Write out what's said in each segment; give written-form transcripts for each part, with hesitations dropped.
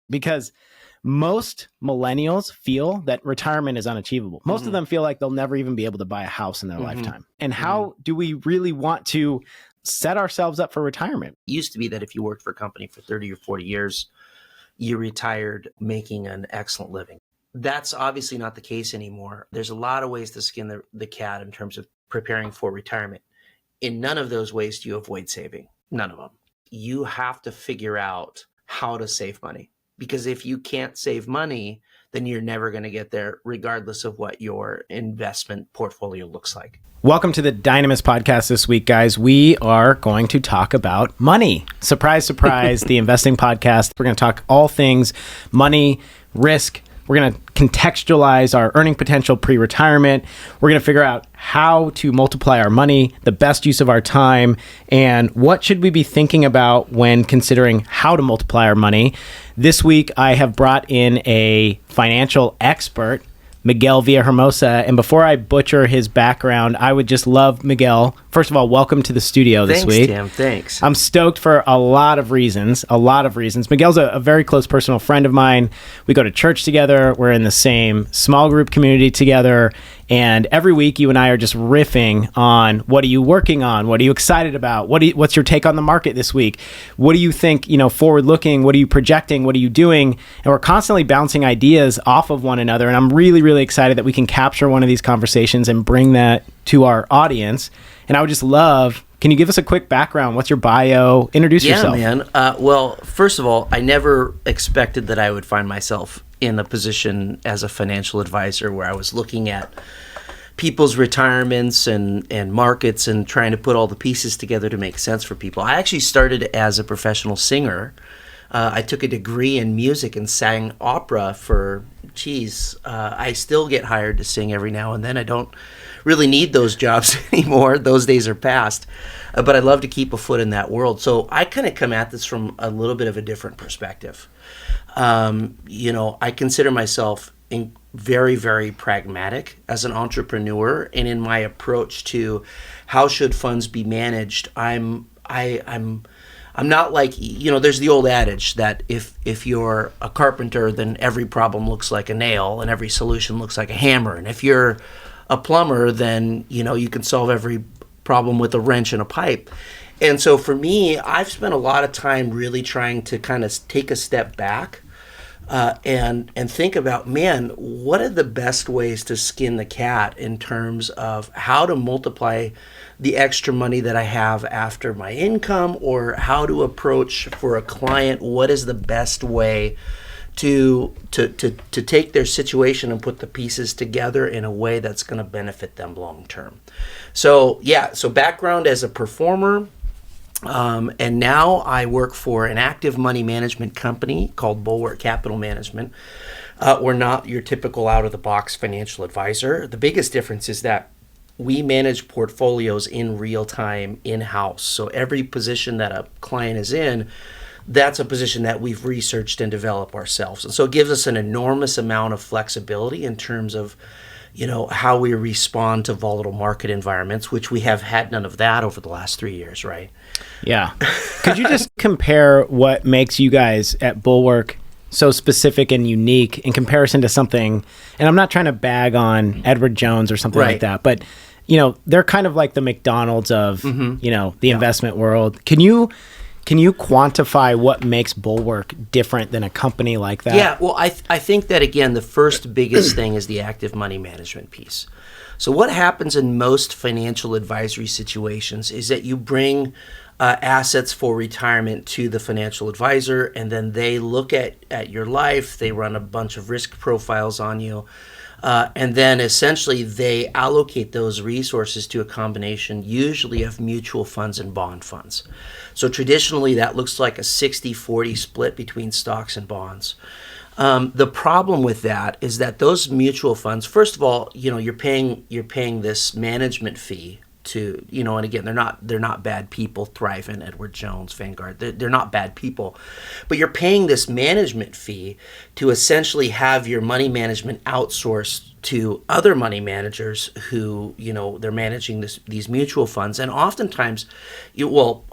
because most millennials feel that retirement is unachievable. Most of them feel like they'll never even be able to buy a house in their lifetime. And how do we really want to set ourselves up for retirement? It used to be that if you worked for a company for 30 or 40 years, you retired making an excellent living. That's obviously not the case anymore. There's a lot of ways to skin the cat in terms of preparing for retirement. In none of those ways do you avoid saving. None of them. You have to figure out how to save money. Because if you can't save money, then you're never going to get there, regardless of what your investment portfolio looks like. Welcome to the Dynamis podcast this week, guys. We are going to talk about money. Surprise, surprise, the investing podcast. We're going to talk all things money, risk. We're going to contextualize our earning potential pre-retirement. We're going to figure out how to multiply our money, the best use of our time, and what should we be thinking about when considering how to multiply our money. This week, I have brought in a financial expert, Miguel Villahermosa. And before I butcher his background, I would just love, Miguel, first of all, welcome to the studio this week. Thanks, Tim. Thanks. I'm stoked for a lot of reasons. Miguel's a very close personal friend of mine. We go to church together. We're in the same small group community together. And every week, you and I are just riffing on what are you working on? What are you excited about? What's your take on the market this week? What do you think, forward looking? What are you projecting? What are you doing? And we're constantly bouncing ideas off of one another. And I'm really, really excited that we can capture one of these conversations and bring that to our audience. And I would just love, can you give us a quick background? What's your bio? Introduce yourself. Yeah, man. Well, first of all, I never expected that I would find myself in a position as a financial advisor where I was looking at people's retirements and markets and trying to put all the pieces together to make sense for people. I actually started as a professional singer. I took a degree in music and sang opera for, I still get hired to sing every now and then. I don't really need those jobs anymore. Those days are past. But I love to keep a foot in that world. So I kind of come at this from a little bit of a different perspective. I consider myself very, very pragmatic as an entrepreneur, and in my approach to how should funds be managed, I'm not like, there's the old adage that if you're a carpenter, then every problem looks like a nail and every solution looks like a hammer. And if you're a plumber, then, you can solve every problem with a wrench and a pipe. And so for me, I've spent a lot of time really trying to kind of take a step back and think about, man, what are the best ways to skin the cat in terms of how to multiply the extra money that I have after my income, or how to approach for a client, what is the best way to take their situation and put the pieces together in a way that's going to benefit them long term. So background as a performer, and now I work for an active money management company called Bulwark Capital Management. We're not your typical out-of-the-box financial advisor. The biggest difference is that we manage portfolios in real time in-house. So every position that a client is in, that's a position that we've researched and developed ourselves. And so it gives us an enormous amount of flexibility in terms of how we respond to volatile market environments, which we have had none of that over the last 3 years, right? Yeah. Could you just compare what makes you guys at Bulwark so specific and unique in comparison to something, and I'm not trying to bag on Edward Jones or something like that, but they're kind of like the McDonald's of, the investment world. Can you quantify what makes Bulwark different than a company like that? Yeah, well, I think that, again, the first biggest thing is the active money management piece. So what happens in most financial advisory situations is that you bring assets for retirement to the financial advisor, and then they look at your life, they run a bunch of risk profiles on you, and then essentially they allocate those resources to a combination usually of mutual funds and bond funds. So traditionally that looks like a 60-40 split between stocks and bonds. The problem with that is that those mutual funds, first of all, you're paying this management fee to, and again, they're not bad people. Thrivent, Edward Jones, Vanguard, they're not bad people, but you're paying this management fee to essentially have your money management outsourced to other money managers who, they're managing these mutual funds, and oftentimes,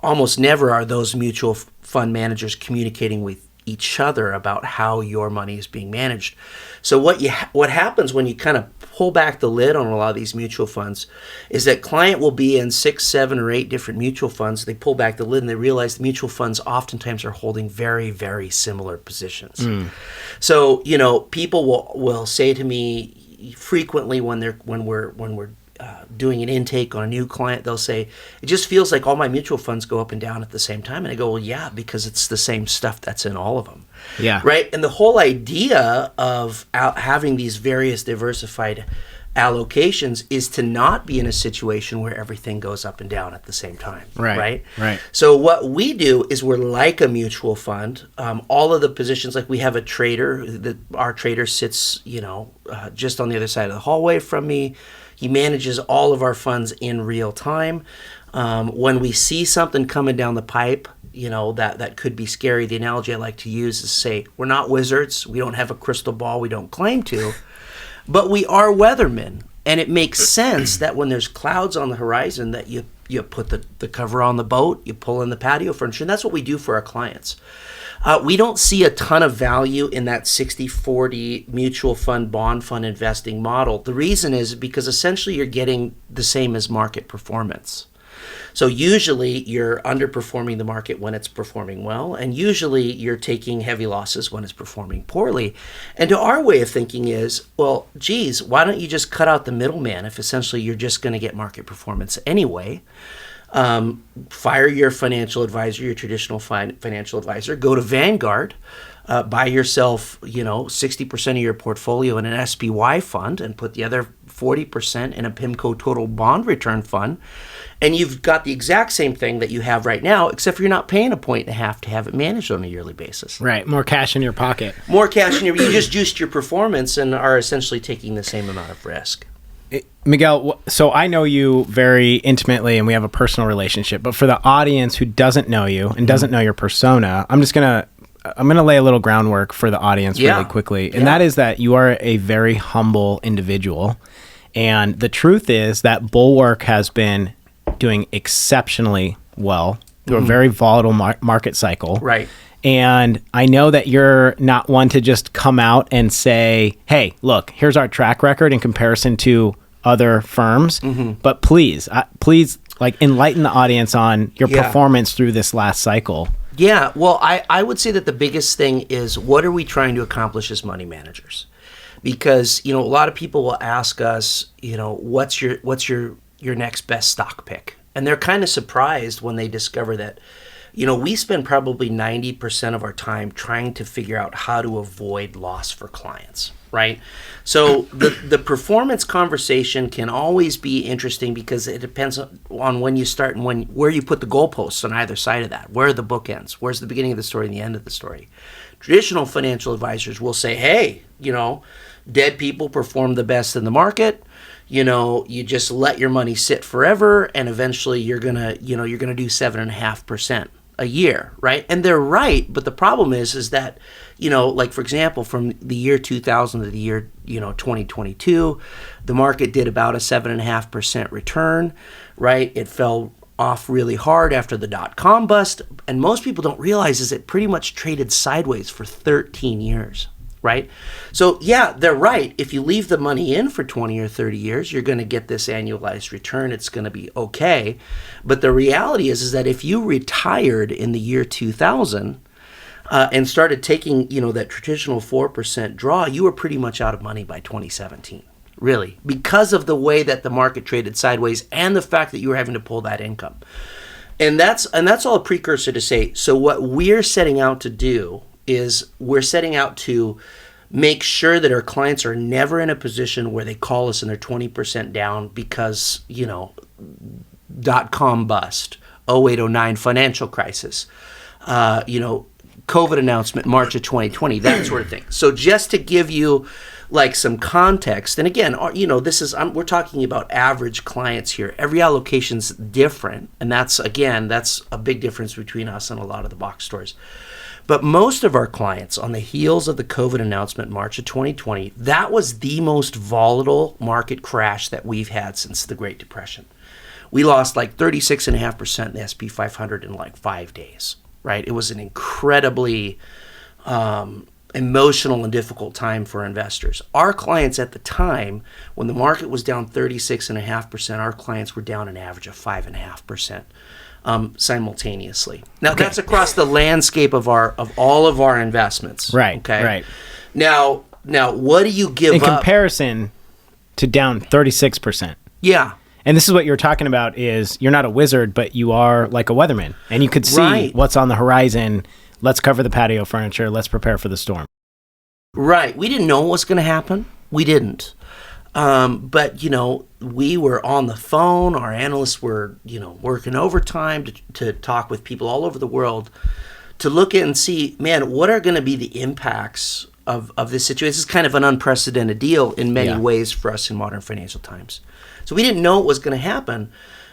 almost never are those mutual fund managers communicating with each other about how your money is being managed. So what happens when you kind of pull back the lid on a lot of these mutual funds is that client will be in 6, 7, or 8 different mutual funds. They pull back the lid and they realize the mutual funds oftentimes are holding very, very similar positions. So, people will say to me frequently when we're doing an intake on a new client, they'll say, it just feels like all my mutual funds go up and down at the same time. And I go, well, yeah, because it's the same stuff that's in all of them. Yeah. Right. And the whole idea of having these various diversified allocations is to not be in a situation where everything goes up and down at the same time. Right. So what we do is we're like a mutual fund. All of the positions, like we have a trader, our trader sits, just on the other side of the hallway from me. He manages all of our funds in real time. When we see something coming down the pipe, that could be scary, the analogy I like to use is say, we're not wizards. We don't have a crystal ball. We don't claim to. But we are weathermen. And it makes sense that when there's clouds on the horizon that you put the cover on the boat, you pull in the patio furniture. And that's what we do for our clients. We don't see a ton of value in that 60-40 mutual fund, bond fund investing model. The reason is because essentially you're getting the same as market performance. So usually you're underperforming the market when it's performing well, and usually you're taking heavy losses when it's performing poorly. And to our way of thinking is, well, geez, why don't you just cut out the middleman if essentially you're just going to get market performance anyway? Fire your financial advisor, your traditional financial advisor, go to Vanguard, buy yourself, 60% of your portfolio in an SPY fund and put the other 40% in a PIMCO total bond return fund. And you've got the exact same thing that you have right now, except for you're not paying $1.50 to have it managed on a yearly basis. Right. More cash in your pocket. More cash in you just juiced your performance and are essentially taking the same amount of risk. Miguel, so I know you very intimately and we have a personal relationship, but for the audience who doesn't know you and doesn't know your persona, I'm going to lay a little groundwork for the audience really quickly. And that is that you are a very humble individual. And the truth is that Bulwark has been doing exceptionally well through a very volatile market cycle. Right. And I know that you're not one to just come out and say, hey, look, here's our track record in comparison to other firms. But please enlighten the audience on your performance through this last cycle. Yeah, well, I would say that the biggest thing is, what are we trying to accomplish as money managers? Because, a lot of people will ask us, what's your next best stock pick? And they're kind of surprised when they discover that, we spend probably 90% of our time trying to figure out how to avoid loss for clients, right? So the performance conversation can always be interesting because it depends on when you start and where you put the goalposts on either side of that. Where are the bookends? Where's the beginning of the story and the end of the story? Traditional financial advisors will say, hey, dead people perform the best in the market. You just let your money sit forever, and eventually you're gonna do 7.5% a year, right? And they're right, but the problem is that, like for example, from the year 2000 to the year 2022, the market did about a 7.5% return, right? It fell off really hard after the dot-com bust, and most people don't realize is it pretty much traded sideways for 13 years. Right? So yeah, they're right. If you leave the money in for 20 or 30 years, you're going to get this annualized return. It's going to be okay. But the reality is that if you retired in the year 2000 and started taking, that traditional 4% draw, you were pretty much out of money by 2017. Really, because of the way that the market traded sideways and the fact that you were having to pull that income. And that's all a precursor to say, so what we're setting out to do is we're setting out to make sure that our clients are never in a position where they call us and they're 20% down because, dot-com bust, 0809 financial crisis, COVID announcement, March of 2020, that sort of thing. So just to give you some context, and again, we're talking about average clients here. Every allocation's different, and that's a big difference between us and a lot of the box stores. But most of our clients, on the heels of the COVID announcement, March of 2020, that was the most volatile market crash that we've had since the Great Depression. We lost 36.5% in the S&P 500 in 5 days, right? It was an incredibly emotional and difficult time for investors. Our clients at the time, when the market was down 36.5%, our clients were down an average of 5.5%. Simultaneously. Now that's across the landscape of all of our investments. Right. Okay. Right. Now, what do you give in up? comparison to down 36%? Yeah. And this is what you're talking about is you're not a wizard, but you are like a weatherman, and you could see what's on the horizon. Let's cover the patio furniture. Let's prepare for the storm. Right. We didn't know what was going to happen. We didn't. But, we were on the phone. Our analysts were, working overtime to talk with people all over the world to look at and see, man, what are going to be the impacts of this situation? This is kind of an unprecedented deal in many ways for us in modern financial times. So we didn't know what was going to happen.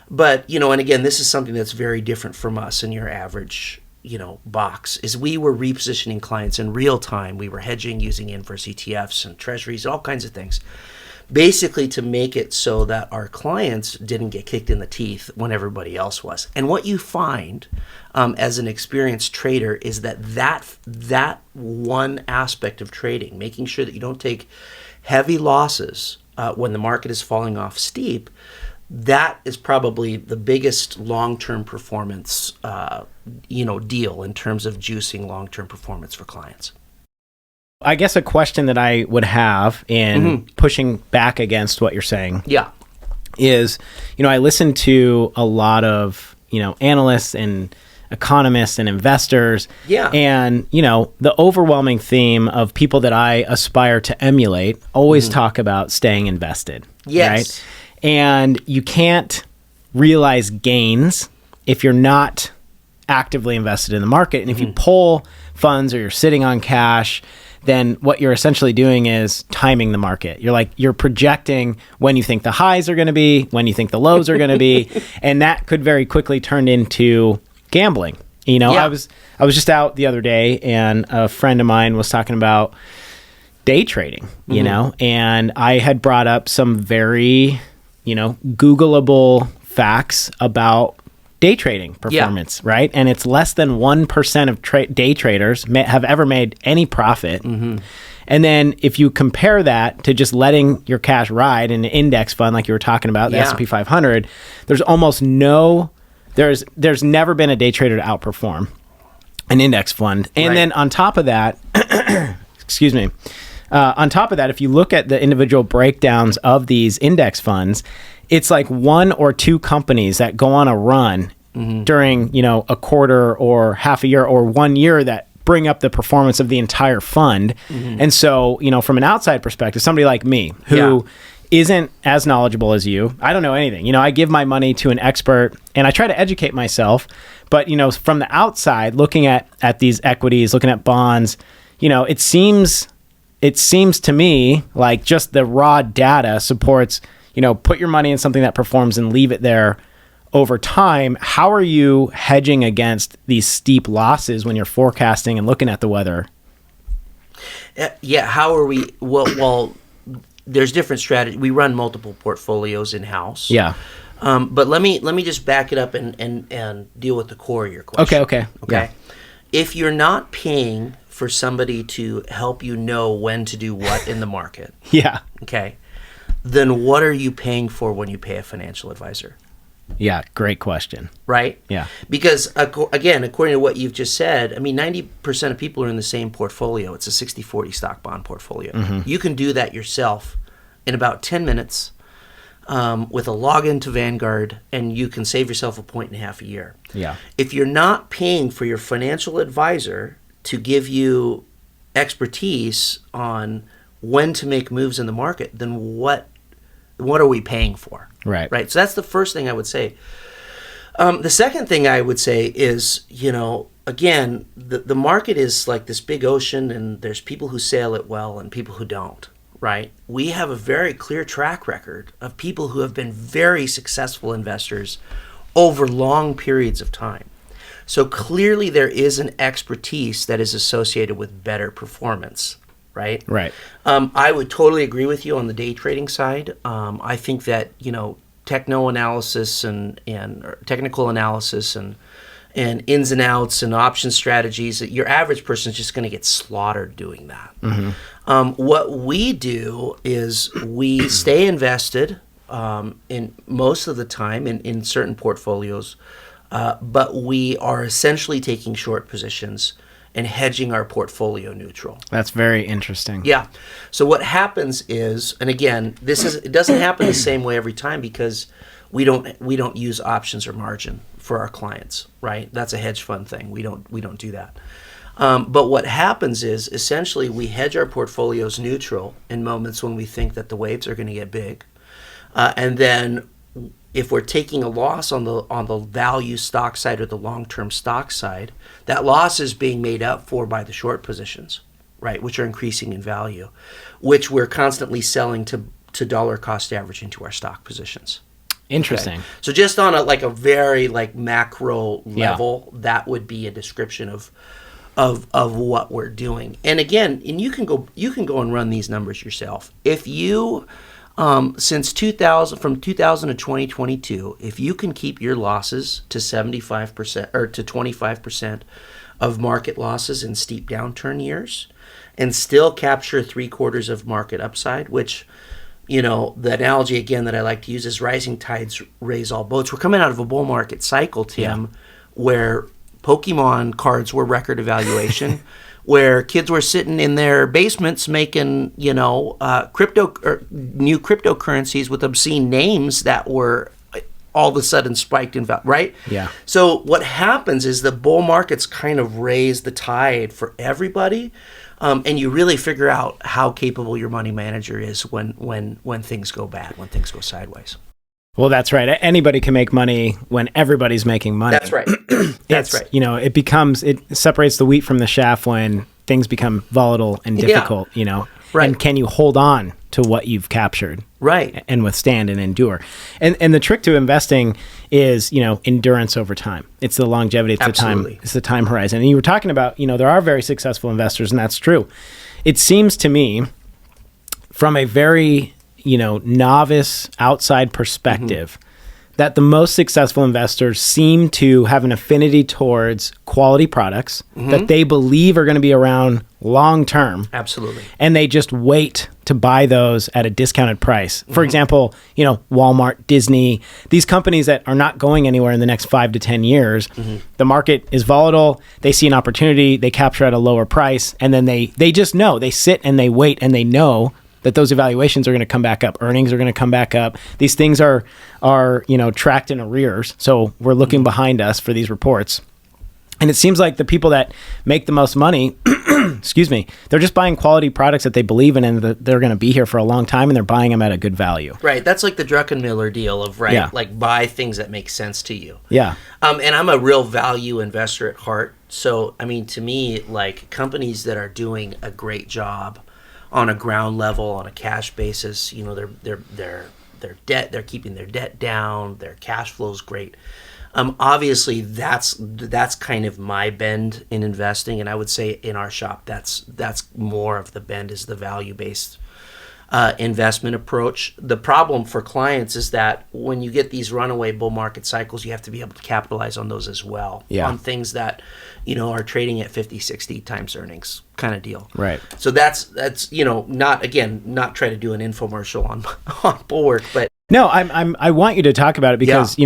But, and again, this is something that's very different from us and your average box, is we were repositioning clients in real time. We were hedging using inverse ETFs and treasuries, all kinds of things, basically to make it so that our clients didn't get kicked in the teeth when everybody else was. And what you find as an experienced trader is that one aspect of trading, making sure that you don't take heavy losses when the market is falling off steep, that is probably the biggest long-term performance deal in terms of juicing long-term performance for clients. I guess a question that I would have in pushing back against what you're saying is, I listen to a lot of, analysts and economists and investors. Yeah. And, the overwhelming theme of people that I aspire to emulate always talk about staying invested. Yes. Right? And you can't realize gains if you're not actively invested in the market. And if you pull funds or you're sitting on cash, then what you're essentially doing is timing the market. You're projecting when you think the highs are going to be, when you think the lows are going to be, and that could very quickly turn into gambling. I was just out the other day, and a friend of mine was talking about day trading, and I had brought up some very, Googleable facts about day trading performance, right? And it's less than 1% of day traders have ever made any profit. And then if you compare that to just letting your cash ride in an index fund, like you were talking about, the S&P 500, there's never been a day trader to outperform an index fund. And then on top of that, excuse me, on top of that, if you look at the individual breakdowns of these index funds, it's like one or two companies that go on a run during, a quarter or half a year or 1 year that bring up the performance of the entire fund. And so, from an outside perspective, somebody like me who isn't as knowledgeable as you, I don't know anything. I give my money to an expert and I try to educate myself. But, from the outside, looking at these equities, looking at bonds, it seems to me like just the raw data supports, put your money in something that performs and leave it there over time. How are you hedging against these steep losses when you're forecasting and looking at the weather? Yeah. How are we? Well, there's different strategies. We run multiple portfolios in-house. Yeah. But let me just back it up and deal with the core of your question. Okay. Yeah. If you're not paying for somebody to help you know when to do what in the market. Okay. Then what are you paying for when you pay a financial advisor? Yeah, great question. Right? Yeah. Because, again, according to what you've just said, 90% of people are in the same portfolio. It's a 60-40 stock bond portfolio. You can do that yourself in about 10 minutes with a login to Vanguard, and you can save yourself 1.5 points a year. Yeah. If you're not paying for your financial advisor to give you expertise on when to make moves in the market, then what are we paying for? Right. So that's the first thing I would say. The second thing I would say is, again, the market is like this big ocean, and there's people who sail it well and people who don't, right? We have a very clear track record of people who have been very successful investors over long periods of time. So clearly there is an expertise that is associated with better performance. Right. I would totally agree with you on the day trading side. I think that technical analysis and and ins and outs and option strategies, your average person is just going to get slaughtered doing that. What we do is we stay invested in most of the time in certain portfolios, but we are essentially taking short positions and hedging our portfolio neutral. That's very interesting. Yeah. So what happens is, and again, it doesn't happen the same way every time because we don't use options or margin for our clients, right? That's a hedge fund thing. We don't do that. But what happens is essentially we hedge our portfolios neutral in moments when we think that the waves are going to get big, and then if we're taking a loss on the value stock side or the long-term stock side, that loss is being made up for by the short positions, right, which are increasing in value, which we're constantly selling to dollar cost average into our stock positions. Interesting. Okay? So just on a very macro level, that would be a description of what we're doing. And again, you can go and run these numbers yourself. If you since 2000, from 2000 to 2022, if you can keep your losses to 75% or to 25% of market losses in steep downturn years, and still capture 3/4 of market upside, which, the analogy again that I like to use is rising tides raise all boats. We're coming out of a bull market cycle, Tim, where Pokemon cards were record evaluation. Where kids were sitting in their basements making, crypto or new cryptocurrencies with obscene names that were all of a sudden spiked in value, right? Yeah. So what happens is the bull markets kind of raise the tide for everybody, and you really figure out how capable your money manager is when things go bad, when things go sideways. Well, that's right. Anybody can make money when everybody's making money. That's right. That's right. It separates the wheat from the chaff when things become volatile and difficult, Right. And can you hold on to what you've captured? Right. And withstand and endure. And the trick to investing is, endurance over time. It's the longevity. It's Absolutely. the time horizon. And you were talking about, there are very successful investors, and that's true. It seems to me from a very novice outside perspective, that the most successful investors seem to have an affinity towards quality products that they believe are going to be around long term. Absolutely. And they just wait to buy those at a discounted price. For example, Walmart, Disney, these companies that are not going anywhere in the next 5 to 10 years. The market is volatile. They see an opportunity. They capture at a lower price. And then they just know. They sit and they wait and they know that those evaluations are going to come back up. Earnings are going to come back up. These things are tracked in arrears. So we're looking behind us for these reports. And it seems like the people that make the most money, excuse me, they're just buying quality products that they believe in and that they're going to be here for a long time, and they're buying them at a good value. Right. That's like the Druckenmiller deal of, buy things that make sense to you. Yeah. And I'm a real value investor at heart. So, to me, companies that are doing a great job on a ground level, on a cash basis, their debt, they're keeping their debt down, their cash flow's great. Obviously, that's kind of my bend in investing, and I would say in our shop, that's more of the bend is the value-based investment approach. The problem for clients is that when you get these runaway bull market cycles, you have to be able to capitalize on those as well, on things that are trading at 50, 60 times earnings kind of deal. Right. So that's not try to do an infomercial on Bulwark, but no, I want you to talk about it because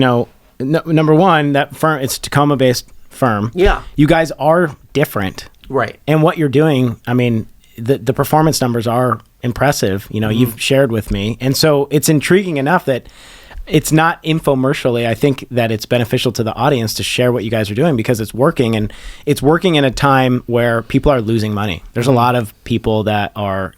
number one, that firm, it's a Tacoma-based firm. Yeah. You guys are different. Right. And what you're doing, the performance numbers are impressive. You've shared with me. And so it's intriguing enough that it's not infomercially. I think that it's beneficial to the audience to share what you guys are doing because it's working, and it's working in a time where people are losing money. There's a lot of people that are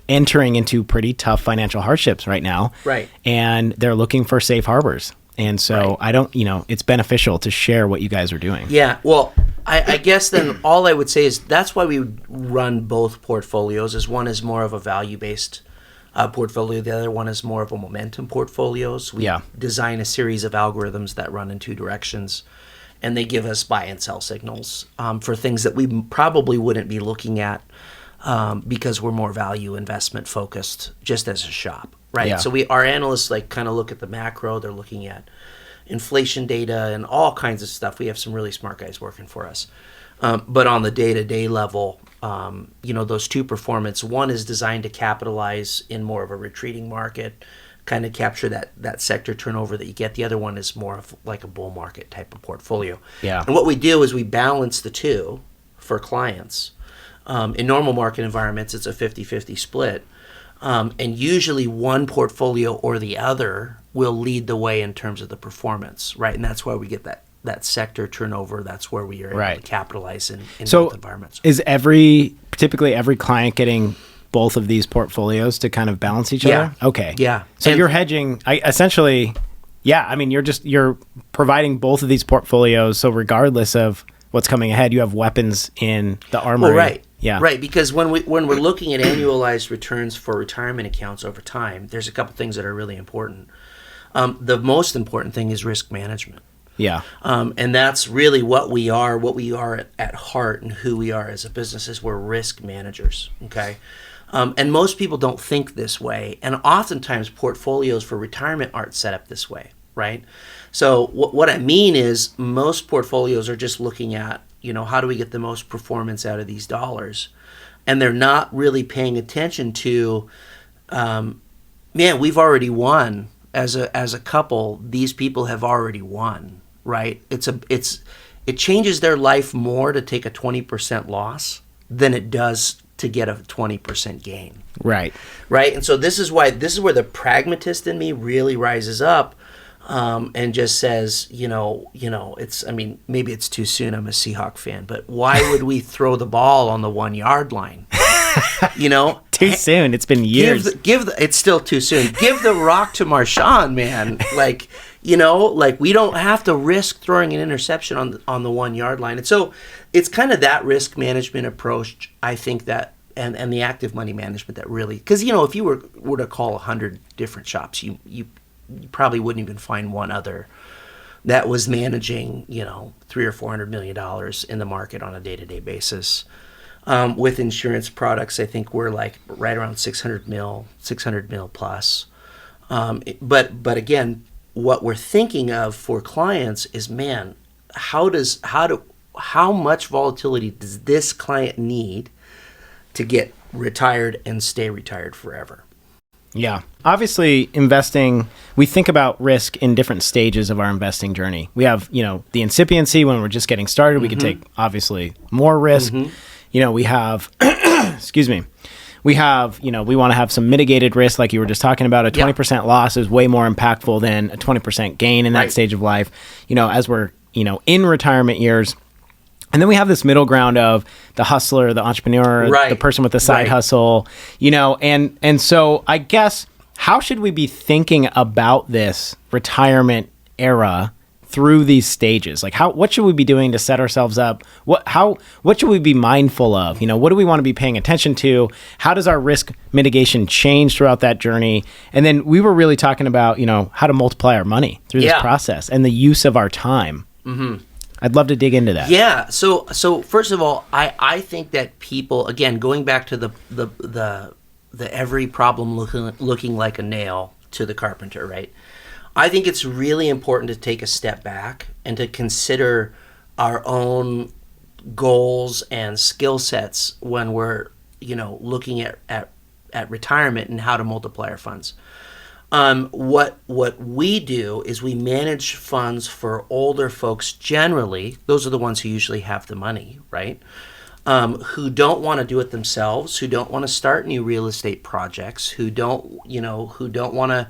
entering into pretty tough financial hardships right now. Right. And they're looking for safe harbors. And so it's beneficial to share what you guys are doing. Yeah. Well, I guess then all I would say is that's why we run both portfolios. Is one is more of a value-based portfolio. The other one is more of a momentum portfolios. We design a series of algorithms that run in two directions, and they give us buy and sell signals for things that we probably wouldn't be looking at because we're more value investment focused just as a shop. Right. Yeah. So our analysts kind of look at the macro. They're looking at, inflation data and all kinds of stuff. We have some really smart guys working for us. But on the day-to-day level, those two performance, one is designed to capitalize in more of a retreating market, kind of capture that sector turnover that you get. The other one is more of like a bull market type of portfolio. Yeah. And what we do is we balance the two for clients. In normal market environments, it's a 50-50 split. And usually one portfolio or the other will lead the way in terms of the performance, right? And that's why we get that sector turnover. That's where we are able to capitalize in both environments. Is typically every client getting both of these portfolios to kind of balance each other? Okay. Yeah. So you're hedging, you're providing both of these portfolios. So regardless of what's coming ahead, you have weapons in the armory. Well, right. Yeah. Right. Because when we're looking at annualized returns for retirement accounts over time, there's a couple things that are really important. The most important thing is risk management. Yeah. And that's really what we are at heart, and who we are as a business is we're risk managers. Okay. And most people don't think this way. And oftentimes portfolios for retirement aren't set up this way. Right. So what I mean is most portfolios are just looking at, how do we get the most performance out of these dollars? And they're not really paying attention to, we've already won as a couple. These people have already won. Right. It changes their life more to take a 20% loss than it does to get a 20% gain. Right. Right. And so this is where the pragmatist in me really rises up, and just says, maybe it's too soon. I'm a Seahawk fan, but why would we throw the ball on the 1 yard line? Too soon. It's been years. It's still too soon. Give the rock to Marshawn, man. We don't have to risk throwing an interception on the 1 yard line. And so it's kind of that risk management approach, I think, that and the active money management that really, because if you were to call 100 different shops, you probably wouldn't even find one other that was managing $300 or $400 million in the market on a day-to-day basis. With insurance products, I think we're like right around 600 mil plus. But again, what we're thinking of for clients is, man, how much volatility does this client need to get retired and stay retired forever? Yeah. Obviously, investing, we think about risk in different stages of our investing journey. We have, the incipiency when we're just getting started. We can take, obviously, more risk. We have, excuse me, we want to have some mitigated risk like you were just talking about. A 20% loss is way more impactful than a 20% gain in that stage of life, as we're, in retirement years. And then we have this middle ground of the hustler, the entrepreneur, the person with the side hustle, and so I guess, how should we be thinking about this retirement era through these stages? Like, what should we be doing to set ourselves up? What should we be mindful of? What do we want to be paying attention to? How does our risk mitigation change throughout that journey? And then we were really talking about, how to multiply our money through this process and the use of our time. Mm-hmm. I'd love to dig into that. Yeah. So first of all, I think that people, again, going back to the every problem looking like a nail to the carpenter, right? I think it's really important to take a step back and to consider our own goals and skill sets when we're, looking at retirement and how to multiply our funds. What we do is we manage funds for older folks generally. Those are the ones who usually have the money, right? Who don't want to do it themselves, who don't want to start new real estate projects, who don't want to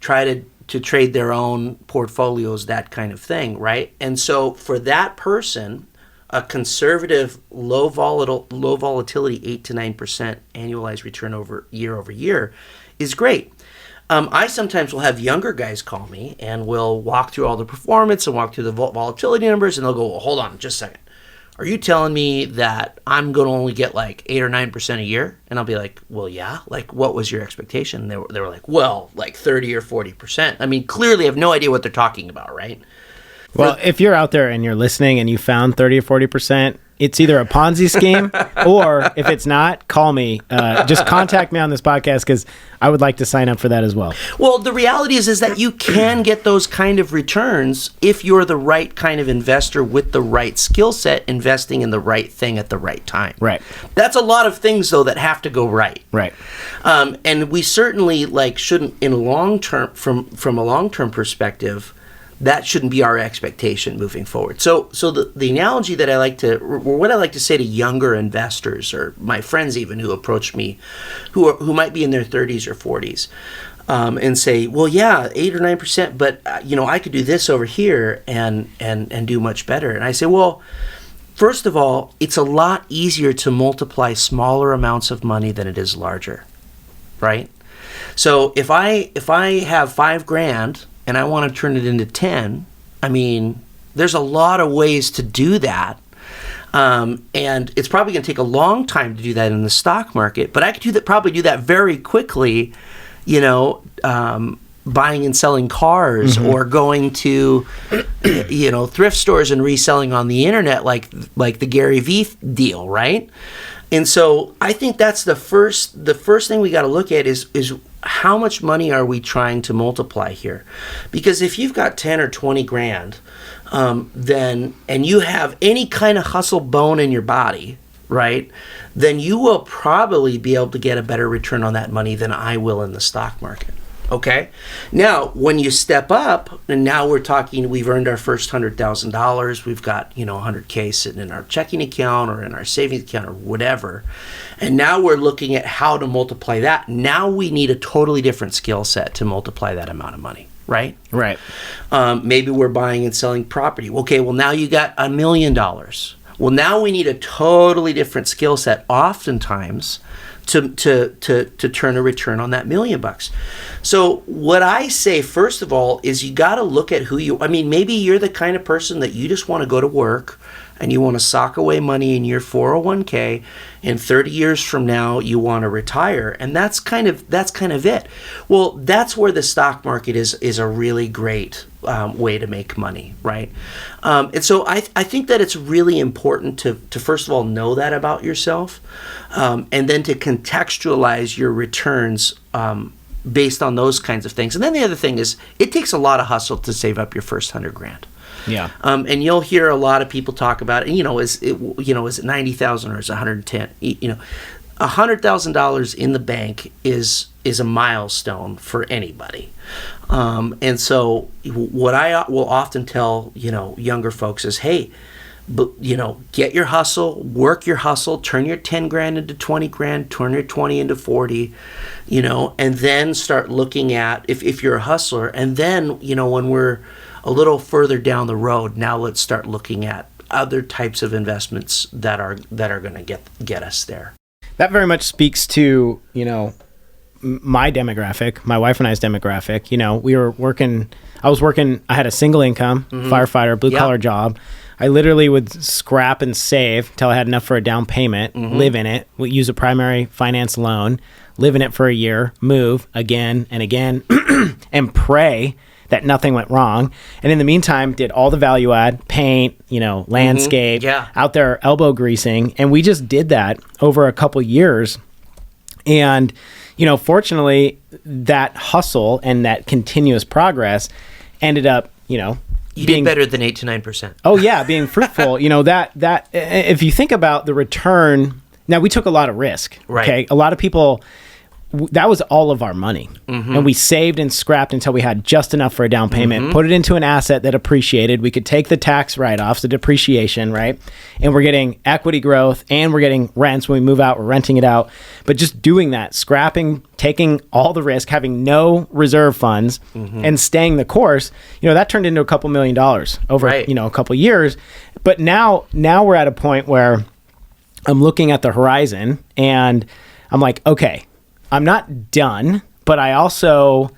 try to trade their own portfolios, that kind of thing, right? And so for that person, a conservative, low volatility 8 to 9% annualized return over year is great. I sometimes will have younger guys call me and we'll walk through all the performance and walk through the volatility numbers, and they'll go, well, hold on just a second. Are you telling me that I'm going to only get like 8 or 9% a year? And I'll be like, well, yeah. Like, what was your expectation? They were like, well, like 30 or 40%. I mean, clearly I have no idea what they're talking about, right? Well, if you're out there and you're listening and you found 30 or 40%, it's either a Ponzi scheme or if it's not, call me. Just contact me on this podcast because I would like to sign up for that as well. Well, the reality is that you can get those kind of returns if you're the right kind of investor with the right skill set, investing in the right thing at the right time. Right. That's a lot of things, though, that have to go right. Right. And we certainly shouldn't, in a long term, from a long-term perspective, that shouldn't be our expectation moving forward. So the analogy that I like to, or what I like to say to younger investors, or my friends even who approach me, who might be in their 30s or 40s, and say, well, yeah, 8 or 9%, but I could do this over here and do much better. And I say, well, first of all, it's a lot easier to multiply smaller amounts of money than it is larger, right? So if I have $5,000 and I want to turn it into 10, I mean, there's a lot of ways to do that. And it's probably going to take a long time to do that in the stock market, but I could probably do that very quickly, buying and selling cars, or going to, thrift stores and reselling on the internet, like the Gary Vee deal, right? And so I think that's the first thing we got to look at is how much money are we trying to multiply here? Because if you've got 10 or 20 grand, then, and you have any kind of hustle bone in your body, right, then you will probably be able to get a better return on that money than I will in the stock market. Okay. Now, when you step up, and now we're talking, we've earned our first $100,000. We've got, $100K sitting in our checking account or in our savings account or whatever. And now we're looking at how to multiply that. Now we need a totally different skill set to multiply that amount of money, right? Right. Maybe we're buying and selling property. Okay, well, now you got $1 million. Well, now we need a totally different skill set, oftentimes, to turn a return on that $1 million. So what I say, first of all, is you got to look at maybe you're the kind of person that you just want to go to work and you want to sock away money in your 401k, and 30 years from now you want to retire, and that's kind of it. Well, that's where the stock market is a really great way to make money, right? And so I think that it's really important to first of all know that about yourself, and then to contextualize your returns based on those kinds of things. And then the other thing is, it takes a lot of hustle to save up your first $100,000. Yeah. And you'll hear a lot of people talk about it. Is it 90,000 or is it 110? $100,000 in the bank is a milestone for anybody. And so what I will often tell younger folks is, hey, but get your hustle, work your hustle, turn your 10 grand into 20 grand, turn your 20 into 40, and then start looking at if you're a hustler. And then when we're a little further down the road, now let's start looking at other types of investments that are going to get us there. That very much speaks to, my demographic, my wife and I's demographic. I had a single income, firefighter, blue collar job. I literally would scrap and save till I had enough for a down payment, live in it, use a primary finance loan, live in it for a year, move again and again, and pray that nothing went wrong. And in the meantime, did all the value add, paint, landscape, out there elbow greasing. And we just did that over a couple years. And, fortunately, that hustle and that continuous progress ended up, you did better than 8 to 9%. Oh yeah, being fruitful. That if you think about the return, now we took a lot of risk. Right. Okay, a lot of people. That was all of our money, and we saved and scrapped until we had just enough for a down payment, put it into an asset that appreciated. We could take the tax write-offs, the depreciation, right? And we're getting equity growth, and we're getting rents when we move out, we're renting it out. But just doing that, scrapping, taking all the risk, having no reserve funds, and staying the course, that turned into a couple $1 million over, a couple years. But now we're at a point where I'm looking at the horizon, and I'm like, okay, I'm not done, but I also,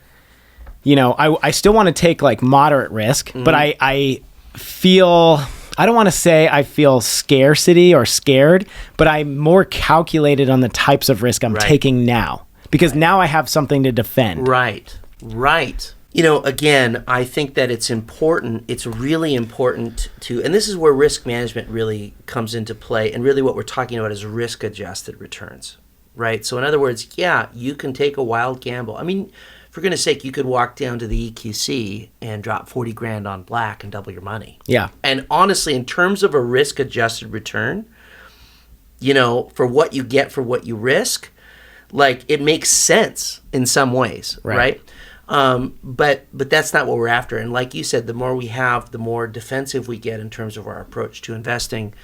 I still want to take moderate risk, but I feel, I don't want to say I feel scarcity or scared, but I'm more calculated on the types of risk I'm taking now, because now I have something to defend. Right. Again, I think that it's really important and this is where risk management really comes into play, and really what we're talking about is risk-adjusted returns, right? So in other words, yeah, you can take a wild gamble. I mean, for goodness sake, you could walk down to the EQC and drop 40 grand on black and double your money. Yeah. And honestly, in terms of a risk-adjusted return, for what you get for what you risk, like, it makes sense in some ways, right? But that's not what we're after. And like you said, the more we have, the more defensive we get in terms of our approach to investing.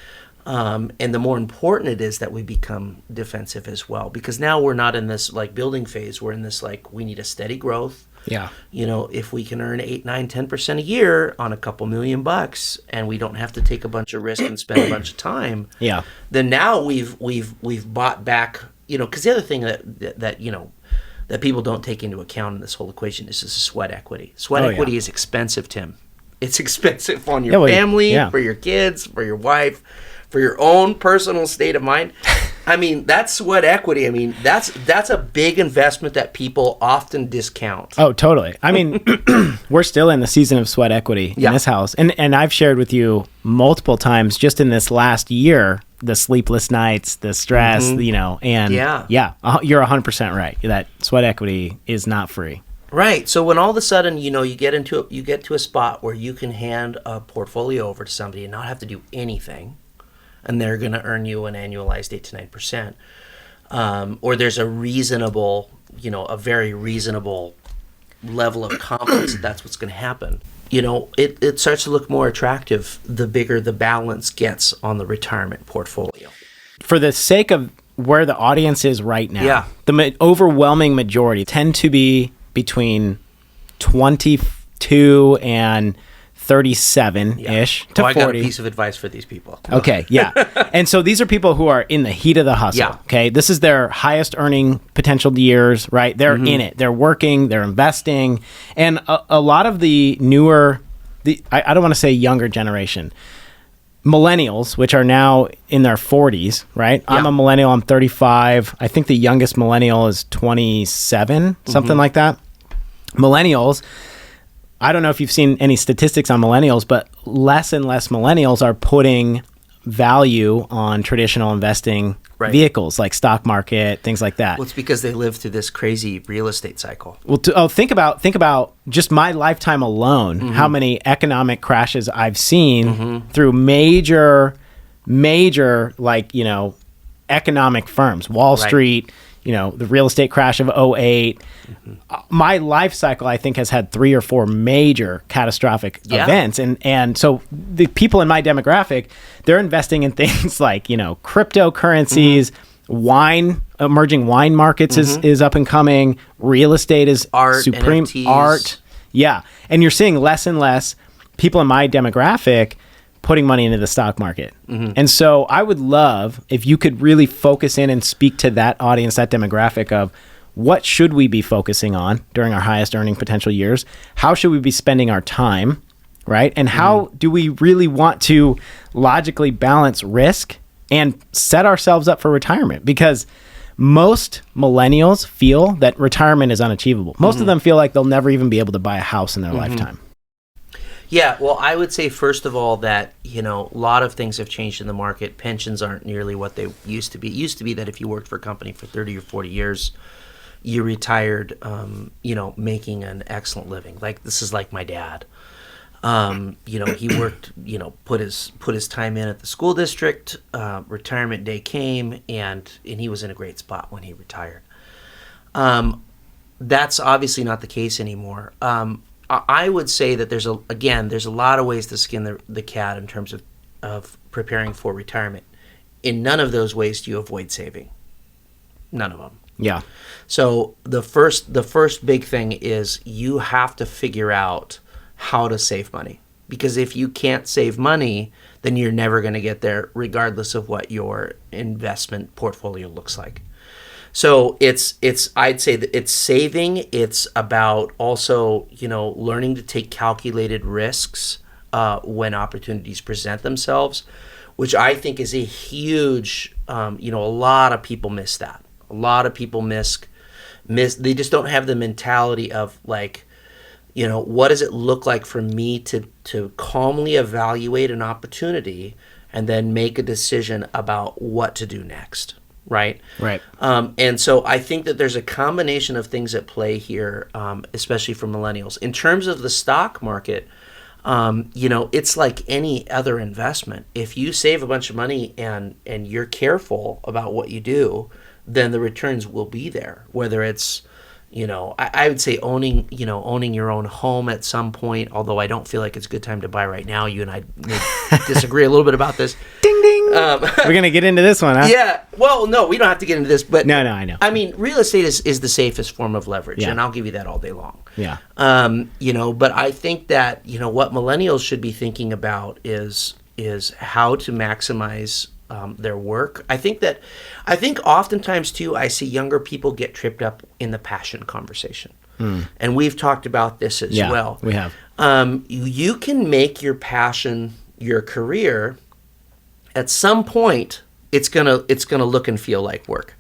And the more important it is that we become defensive as well, because now we're not in this like building phase. We're in this like, we need a steady growth. Yeah. If we can earn 8, 9, 10% a year on a couple $1,000,000, and we don't have to take a bunch of risk and spend a bunch of time. Yeah. Then now we've bought back, because the other thing that people don't take into account in this whole equation is sweat equity. Sweat equity is expensive, Tim. It's expensive on your family, for your kids, for your wife, for your own personal state of mind. I mean, that's sweat equity. I mean, that's a big investment that people often discount. Oh, totally. I mean, we're still in the season of sweat equity in this house. And I've shared with you multiple times just in this last year, the sleepless nights, the stress, and you're 100% right. That sweat equity is not free. Right. So when all of a sudden, you get to a spot where you can hand a portfolio over to somebody and not have to do anything, and they're going to earn you an annualized 8 to 9%, or there's a reasonable, a very reasonable level of confidence that that's what's going to happen. It starts to look more attractive the bigger the balance gets on the retirement portfolio. For the sake of where the audience is right now, the overwhelming majority tend to be between 22 and 37-ish to 40. I got a piece of advice for these people. Okay, yeah. And so these are people who are in the heat of the hustle, okay? This is their highest earning potential years, right? They're in it. They're working, they're investing. And a lot of the newer, I don't want to say younger generation, millennials, which are now in their 40s, right? I'm a millennial, I'm 35. I think the youngest millennial is 27, something like that. Millennials, I don't know if you've seen any statistics on millennials, but less and less millennials are putting value on traditional investing vehicles like stock market, things like that. Well, it's because they live through this crazy real estate cycle. Well, think about just my lifetime alone, how many economic crashes I've seen through major, economic firms, Wall Street, the real estate crash of 2008. My life cycle, I think, has had 3 or 4 major catastrophic events. And so the people in my demographic, they're investing in things like, cryptocurrencies, emerging wine markets is up and coming. Real estate is supreme. NFTs. Art. Yeah. And you're seeing less and less people in my demographic putting money into the stock market. And so I would love if you could really focus in and speak to that audience, that demographic of what should we be focusing on during our highest earning potential years? How should we be spending our time, right? And how do we really want to logically balance risk and set ourselves up for retirement? Because most millennials feel that retirement is unachievable. Most of them feel like they'll never even be able to buy a house in their lifetime. Yeah, well, I would say, first of all, that, a lot of things have changed in the market. Pensions aren't nearly what they used to be. It used to be that if you worked for a company for 30 or 40 years, you retired, making an excellent living. Like, this is like my dad. He worked, put his time in at the school district. Retirement day came, and he was in a great spot when he retired. That's obviously not the case anymore. I would say that there's a lot of ways to skin the cat in terms of preparing for retirement. In none of those ways do you avoid saving. None of them. Yeah. So the first big thing is you have to figure out how to save money. Because if you can't save money, then you're never going to get there, regardless of what your investment portfolio looks like. So I'd say that it's saving. It's about also, learning to take calculated risks when opportunities present themselves, which I think is a huge, a lot of people miss that. A lot of people miss, they just don't have the mentality of like, what does it look like for me to calmly evaluate an opportunity and then make a decision about what to do next, right? Right. And so I think that there's a combination of things at play here, especially for millennials. In terms of the stock market, it's like any other investment. If you save a bunch of money and you're careful about what you do, then the returns will be there. Whether it's, I would say owning your own home at some point, although I don't feel like it's a good time to buy right now. You and I may disagree a little bit about this. Ding, ding. We're going to get into this one, huh? Yeah. Well, no, we don't have to get into this. But No, I know. I mean, real estate is the safest form of leverage, Yeah. and I'll give you that all day long. Yeah. But I think that, what millennials should be thinking about is how to maximize their work. I think oftentimes too, I see younger people get tripped up in the passion conversation. And we've talked about this as well. We have. You can make your passion your career. At some point, it's gonna look and feel like work.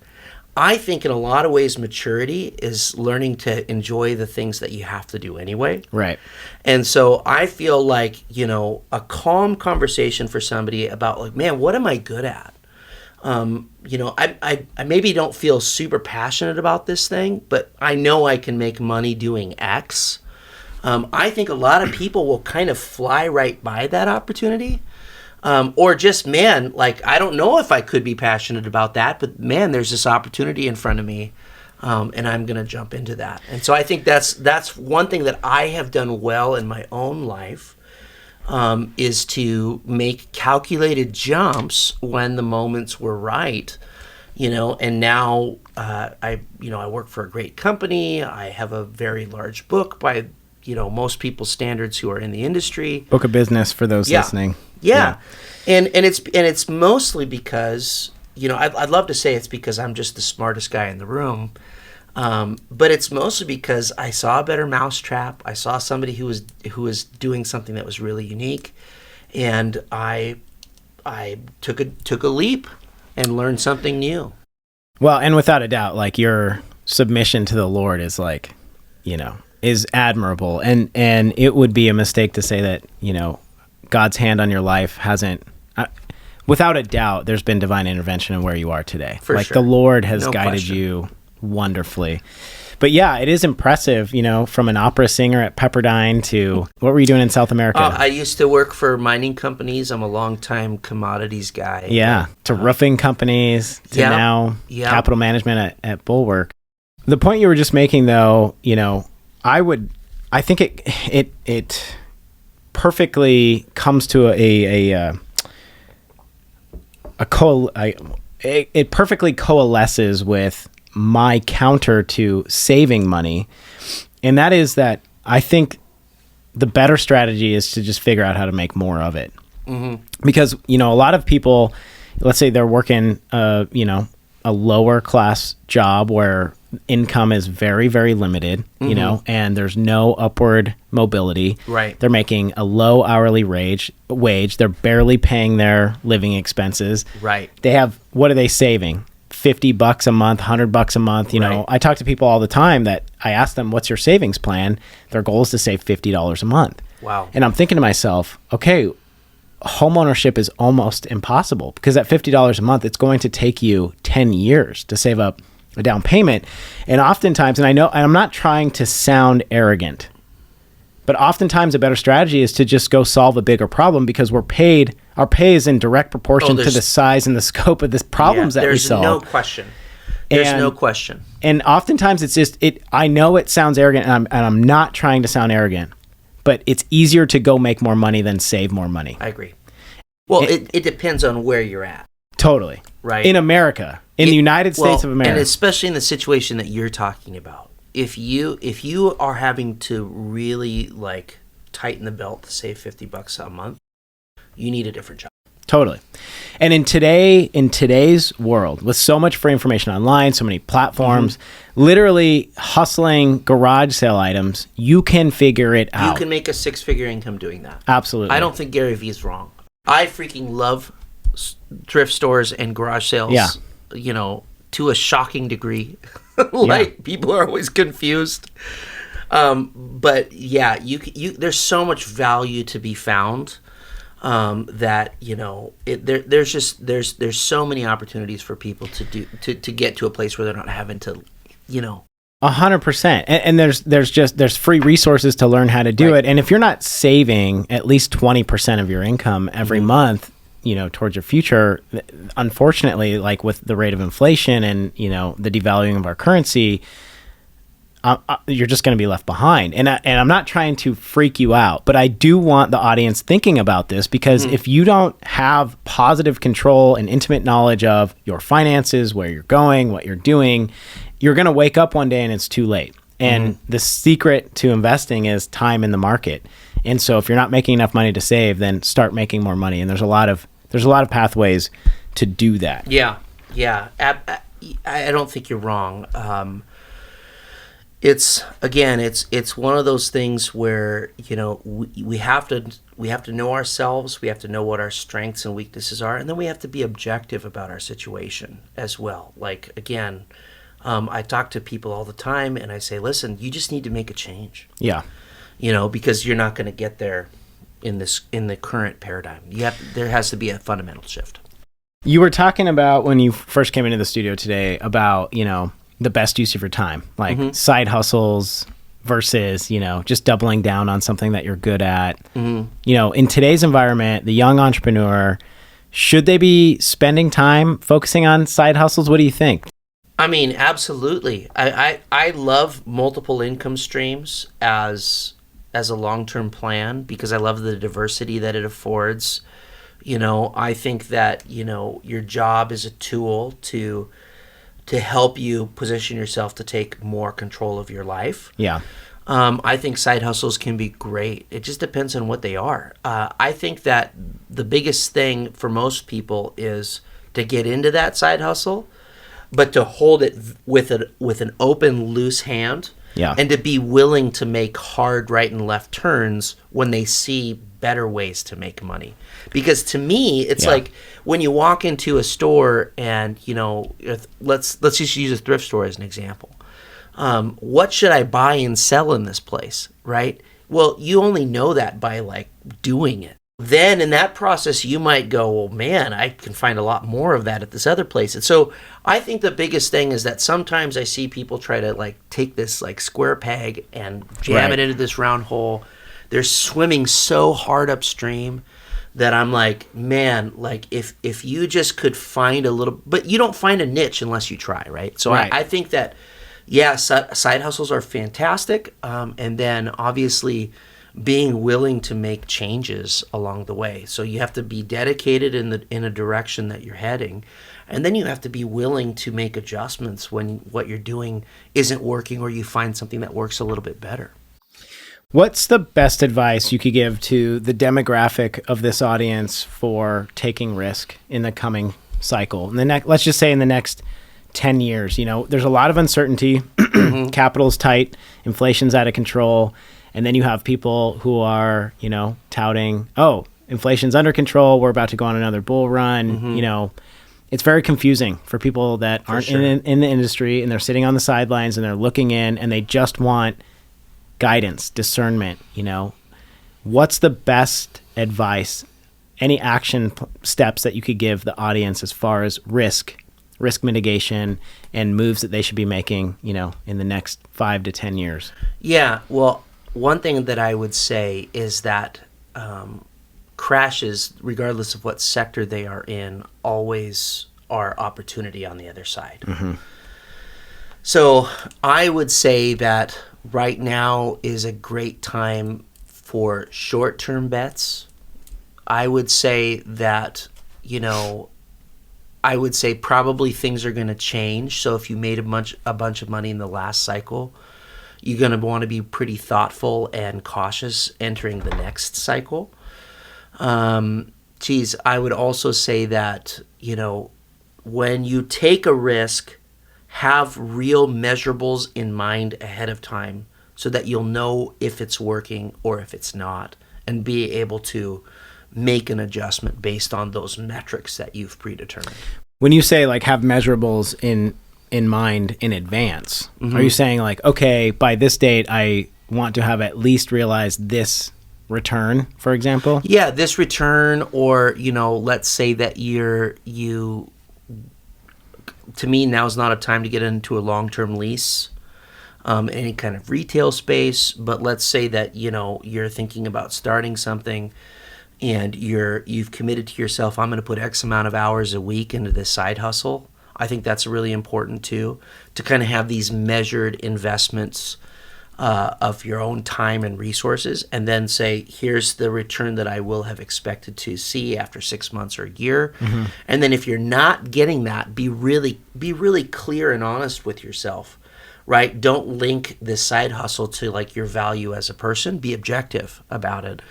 I think in a lot of ways, maturity is learning to enjoy the things that you have to do anyway. Right. And so I feel like, a calm conversation for somebody about like, man, what am I good at? I maybe don't feel super passionate about this thing, but I know I can make money doing X. I think a lot of people will kind of fly right by that opportunity. Or just, man, like, I don't know if I could be passionate about that, but man, there's this opportunity in front of me, and I'm going to jump into that. And so I think that's one thing that I have done well in my own life, is to make calculated jumps when the moments were right, and now I work for a great company. I have a very large book by, most people's standards who are in the industry. Book of business for those listening. Yeah. And it's mostly because, I'd love to say it's because I'm just the smartest guy in the room. But it's mostly because I saw a better mousetrap. I saw somebody who was doing something that was really unique, and I took a leap and learned something new. Well, and without a doubt, like, your submission to the Lord is like, is admirable. And it would be a mistake to say that, God's hand on your life hasn't, without a doubt, there's been divine intervention in where you are today. For like sure. The Lord has No guided question. you wonderfully. But yeah, it is impressive, from an opera singer at Pepperdine to what were you doing in South America? I used to work for mining companies. I'm a longtime commodities guy. Yeah, to roofing companies, to now capital management at Bulwark. The point you were just making, though, I think it perfectly comes to it perfectly coalesces with my counter to saving money, and that is that I think the better strategy is to just figure out how to make more of it. Mm-hmm. Because a lot of people, let's say they're working a lower class job where income is very, very limited, and there's no upward mobility. Right. They're making a low hourly wage. They're barely paying their living expenses. Right. They have, what are they saving? $50 a month, $100 a month. Right. I talk to people all the time that I ask them, what's your savings plan? Their goal is to save $50 a month. Wow. And I'm thinking to myself, okay, homeownership is almost impossible because at $50 a month, it's going to take you 10 years to save up a down payment. And oftentimes, and I'm not trying to sound arrogant, but oftentimes a better strategy is to just go solve a bigger problem because our pay is in direct proportion to the size and the scope of the problems that we solve. There's no question. There's no question. And oftentimes it's just, I know it sounds arrogant, and I'm not trying to sound arrogant, but it's easier to go make more money than save more money. I agree. Well, it depends on where you're at. Totally. Right. In America, in the United States of America. And especially in the situation that you're talking about. If you are having to really like tighten the belt to save $50 a month, you need a different job. Totally. And in today's world, with so much free information online, so many platforms, literally hustling garage sale items, you can figure it out. You can make a 6-figure income doing that. Absolutely. I don't think Gary Vee is wrong. I freaking love thrift stores and garage sales, to a shocking degree. People are always confused. But yeah, there's so much value to be found that there's so many opportunities for people to get to a place where they're not having to 100%. And there's free resources to learn how to do it. And if you're not saving at least 20% of your income every month, towards your future, unfortunately, like with the rate of inflation and, the devaluing of our currency, you're just going to be left behind. And I'm not trying to freak you out, but I do want the audience thinking about this, because if you don't have positive control and intimate knowledge of your finances, where you're going, what you're doing, you're going to wake up one day and it's too late. And the secret to investing is time in the market. And so if you're not making enough money to save, then start making more money. And there's a lot of pathways to do that. Yeah. I don't think you're wrong. It's one of those things where, we have to know ourselves. We have to know what our strengths and weaknesses are. And then we have to be objective about our situation as well. Like, again, I talk to people all the time and I say, listen, you just need to make a change. Yeah. Because you're not going to get there in the current paradigm. There has to be a fundamental shift. You were talking about, when you first came into the studio today, about, the best use of your time, like side hustles versus, just doubling down on something that you're good at. In today's environment, the young entrepreneur, should they be spending time focusing on side hustles? What do you think? I mean, absolutely. I love multiple income streams as a long-term plan, because I love the diversity that it affords. I think that, your job is a tool to help you position yourself to take more control of your life. Yeah. I think side hustles can be great. It just depends on what they are. I think that the biggest thing for most people is to get into that side hustle, but to hold it with an open, loose hand. Yeah. And to be willing to make hard right and left turns when they see better ways to make money. Because to me, it's like when you walk into a store and, let's just use a thrift store as an example. What should I buy and sell in this place, right? Well, you only know that by doing it. Then in that process, you might go, well, man, I can find a lot more of that at this other place. And so I think the biggest thing is that sometimes I see people try to take this square peg and jam it into this round hole. They're swimming so hard upstream that I'm like, man, if you just could find a little, but you don't find a niche unless you try, right? So I think that, side hustles are fantastic. And then obviously being willing to make changes along the way. So you have to be dedicated in a direction that you're heading, and then you have to be willing to make adjustments when what you're doing isn't working, or you find something that works a little bit better. What's the best advice you could give to the demographic of this audience for taking risk in the coming cycle? Let's just say in the next 10 years, there's a lot of uncertainty, capital's tight, inflation's out of control. And then you have people who are, touting, oh, inflation's under control, we're about to go on another bull run. It's very confusing for people that aren't in the industry, and they're sitting on the sidelines and they're looking in and they just want guidance, discernment. What's the best advice, any action steps that you could give the audience as far as risk mitigation and moves that they should be making, in the next 5 to 10 years? Yeah, well, one thing that I would say is that crashes, regardless of what sector they are in, always are opportunity on the other side. So I would say that right now is a great time for short-term bets. I would say that, probably things are going to change. So if you made a bunch of money in the last cycle, you're going to want to be pretty thoughtful and cautious entering the next cycle. I would also say that, when you take a risk, have real measurables in mind ahead of time so that you'll know if it's working or if it's not, and be able to make an adjustment based on those metrics that you've predetermined. When you say have measurables in mind in advance, are you saying okay, by this date I want to have at least realized this return, for example? Yeah, this return, or, let's say that to me, now is not a time to get into a long-term lease, any kind of retail space. But let's say that, you're thinking about starting something and you've committed to yourself, I'm going to put X amount of hours a week into this side hustle. I think that's really important too, to kind of have these measured investments of your own time and resources, and then say, here's the return that I will have expected to see after 6 months or a year. Mm-hmm. And then if you're not getting that, be really clear and honest with yourself, right? Don't link this side hustle to like your value as a person. Be objective about it.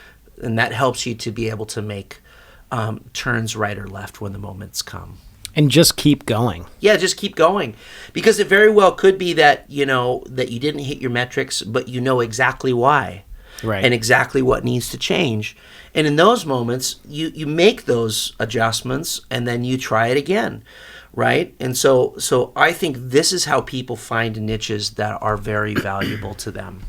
And that helps you to be able to make turns right or left when the moments come. And just keep going. Yeah, just keep going. Because it very well could be that, that you didn't hit your metrics, but you know exactly why. Right. And exactly what needs to change. And in those moments, you make those adjustments and then you try it again. Right? And so I think this is how people find niches that are very valuable to them.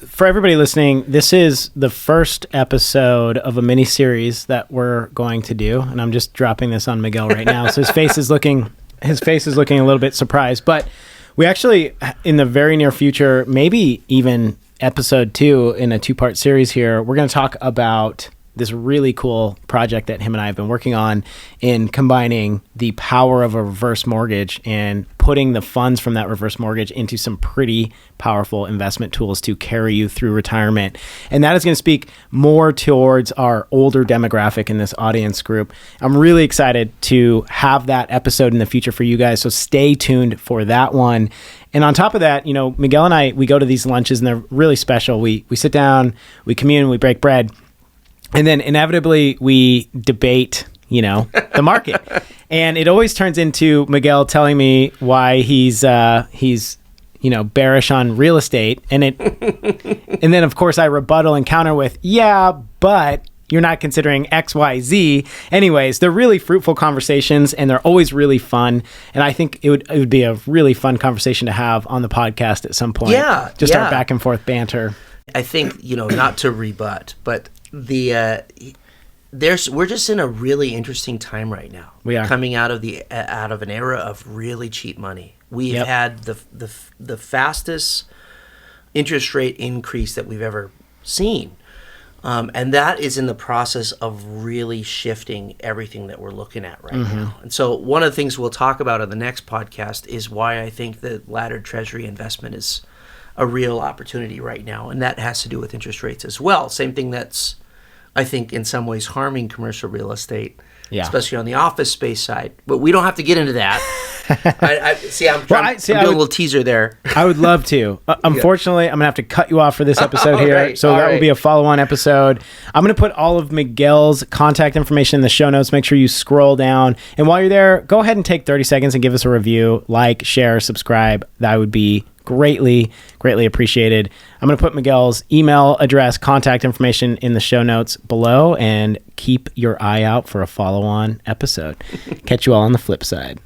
For everybody listening, this is the first episode of a mini series that we're going to do, and I'm just dropping this on Miguel right now. So his face is looking a little bit surprised. But we actually, in the very near future, maybe even episode 2 in a 2-part series here, we're going to talk about this really cool project that him and I have been working on in combining the power of a reverse mortgage and putting the funds from that reverse mortgage into some pretty powerful investment tools to carry you through retirement. And that is going to speak more towards our older demographic in this audience group. I'm really excited to have that episode in the future for you guys. So stay tuned for that one. And on top of that, Miguel and I, we go to these lunches and they're really special. We sit down, we commune, we break bread. And then inevitably we debate, the market. And it always turns into Miguel telling me why he's bearish on real estate. And then of course I rebuttal and counter with, yeah, but you're not considering X, Y, Z. Anyways, they're really fruitful conversations and they're always really fun. And I think it would be a really fun conversation to have on the podcast at some point. Yeah. Just our back and forth banter. I think, not to rebut, but we're just in a really interesting time right now. We are coming out of an era of really cheap money. We've had the fastest interest rate increase that we've ever seen, and that is in the process of really shifting everything that we're looking at right now. And so one of the things we'll talk about on the next podcast is why I think that laddered treasury investment is a real opportunity right now, and that has to do with interest rates as well. Same thing that's, I think, in some ways harming commercial real estate, especially on the office space side. But we don't have to get into that. I'm doing a little teaser there. I would love to. Unfortunately, I'm going to have to cut you off for this episode here. Right, so that will be a follow-on episode. I'm going to put all of Miguel's contact information in the show notes. Make sure you scroll down. And while you're there, go ahead and take 30 seconds and give us a review. Like, share, subscribe. That would be greatly appreciated. I'm going to put Miguel's email address, contact information in the show notes below, and keep your eye out for a follow-on episode. Catch you all on the flip side.